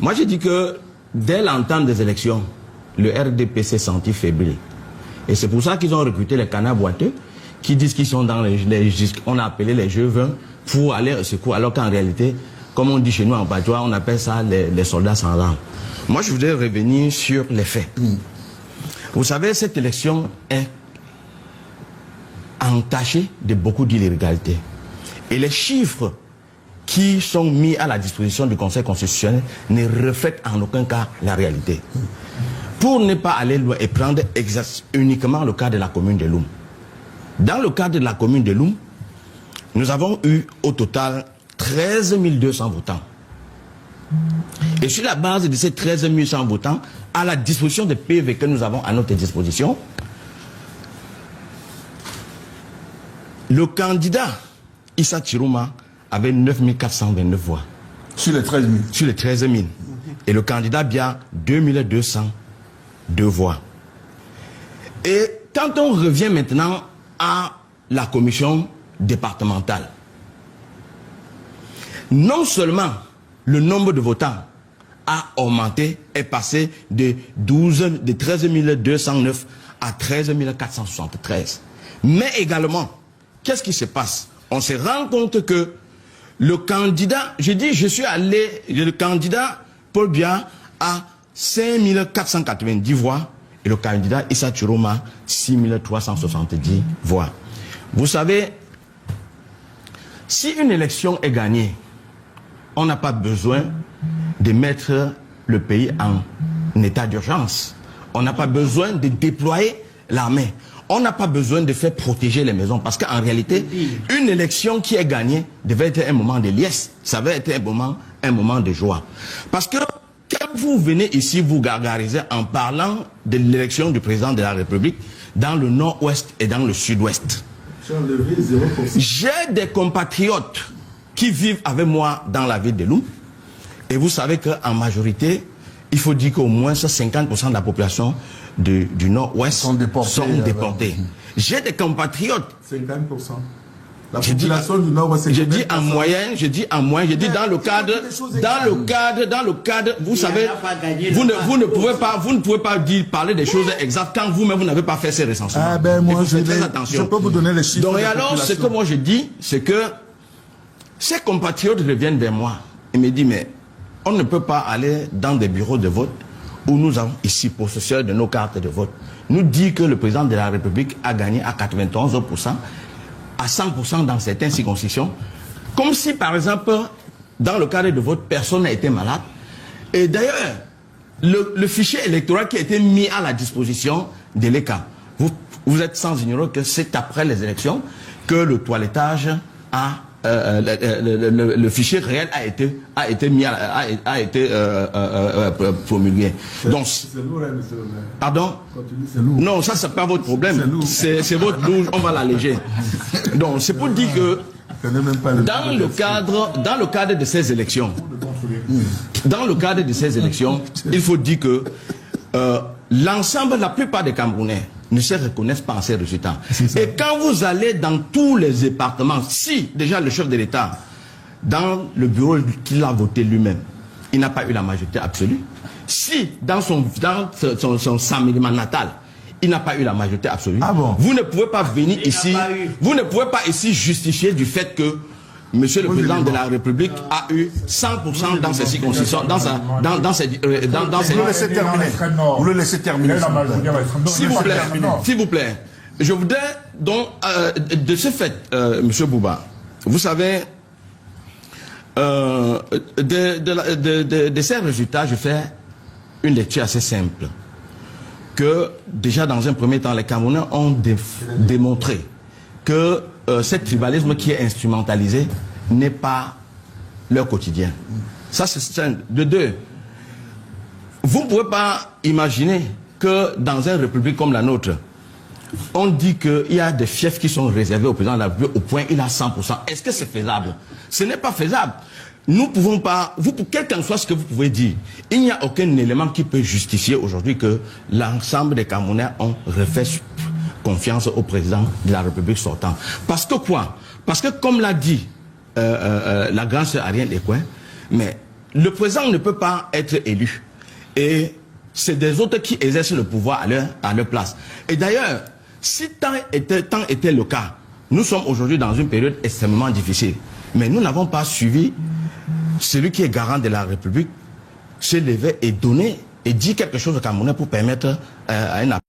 Moi, j'ai dit que dès l'entente des élections, le RDP s'est senti fébrile. Et c'est pour ça qu'ils ont recruté les canards boiteux qui disent qu'ils sont dans on a appelé les jeux 20 pour aller au secours, alors qu'en réalité, comme on dit chez nous en patois, on appelle ça les soldats sans armes. Moi, je voudrais revenir sur les faits. Vous savez, cette élection est entachée de beaucoup d'illégalités. Et les chiffres qui sont mis à la disposition du Conseil constitutionnel ne reflètent en aucun cas la réalité. Pour ne pas aller loin et prendre uniquement le cas de la commune de Loum. Dans le cadre de la commune de Loum, nous avons eu au total 13 200 votants. Et sur la base de ces 13 100 votants, à la disposition des PV que nous avons à notre disposition, le candidat Issa Chirouma avait 9 429 voix. Sur les 13 000. Sur les 13 000. Et le candidat Bia, 2 202 voix. Et quand on revient maintenant à la commission départementale, non seulement le nombre de votants a augmenté, est passé de 13 209 à 13 473. Mais également, qu'est-ce qui se passe? On se rend compte que le candidat, le candidat Paul Biya a 5 490 voix et le candidat Issa Chirouma 6 370 voix. Vous savez, si une élection est gagnée, on n'a pas besoin de mettre le pays en état d'urgence. On n'a pas besoin de déployer l'armée. On n'a pas besoin de faire protéger les maisons. Parce qu'en réalité, une élection qui est gagnée devait être un moment de liesse. Ça devait être un moment de joie. Parce que quand vous venez ici vous gargariser en parlant de l'élection du président de la République dans le nord-ouest et dans le sud-ouest, j'ai des compatriotes qui vivent avec moi dans la ville de Loum. Et vous savez qu'en majorité, il faut dire qu'au moins 50% de la population du nord-ouest sont déportés. J'ai des compatriotes. 50%. La population du nord-ouest, je dis en moyenne, dans le cadre, vous savez, vous ne pouvez pas parler des choses exactes quand vous-même vous n'avez pas fait ces recensements. Ah ben moi, je peux vous donner les chiffres. Donc, et alors, ce que moi je dis, c'est que ces compatriotes reviennent vers moi et me disent, mais on ne peut pas aller dans des bureaux de vote où nous avons ici possesseurs de nos cartes de vote, nous dit que le président de la République a gagné à 91%, à 100% dans certaines circonscriptions, comme si par exemple, dans le cadre de vote, personne n'a été malade. Et d'ailleurs, le fichier électoral qui a été mis à la disposition de l'ECA, vous êtes sans ignorer que c'est après les élections que le toilettage le fichier réel a été promulgué. Donc, pardon? Non, ça c'est pas votre problème. C'est votre louche, on va l'alléger. Donc, c'est pour dire que dans le cadre de ces élections, il faut dire que l'ensemble, la plupart des Camerounais ne se reconnaissent pas en ces résultats. Et quand vous allez dans tous les départements, si déjà le chef de l'État, dans le bureau qu'il a voté lui-même, il n'a pas eu la majorité absolue, si dans son samedi natal, il n'a pas eu la majorité absolue, vous ne pouvez pas venir ici, vous ne pouvez pas ici justifier du fait que Monsieur le Président de la République a eu 100% dans ses circonscriptions, dans ses... Vous le laissez terminer. Vous le laissez terminer. S'il vous plaît. Je voudrais donc, de ce fait, Monsieur Bouba, vous savez, de ces résultats, je fais une lecture assez simple. Que déjà dans un premier temps, les Camerounais ont démontré que ce tribalisme qui est instrumentalisé n'est pas leur quotidien. Ça, c'est un. De deux, vous ne pouvez pas imaginer que dans une république comme la nôtre, on dit qu'il y a des fiefs qui sont réservés au président de la République au point il a 100%. Est-ce que c'est faisable? Ce n'est pas faisable. Nous ne pouvons pas, quel qu'en soit ce que vous pouvez dire, il n'y a aucun élément qui peut justifier aujourd'hui que l'ensemble des Camerounais ont refait confiance au président de la République sortant. Parce que quoi? Parce que comme l'a dit la grande sœur Ariane Ekouin, mais le président ne peut pas être élu. Et c'est des autres qui exercent le pouvoir à leur place. Et d'ailleurs, si tant était le cas, nous sommes aujourd'hui dans une période extrêmement difficile. Mais nous n'avons pas suivi celui qui est garant de la République se lever et donner et dire quelque chose au Camerounais pour permettre à un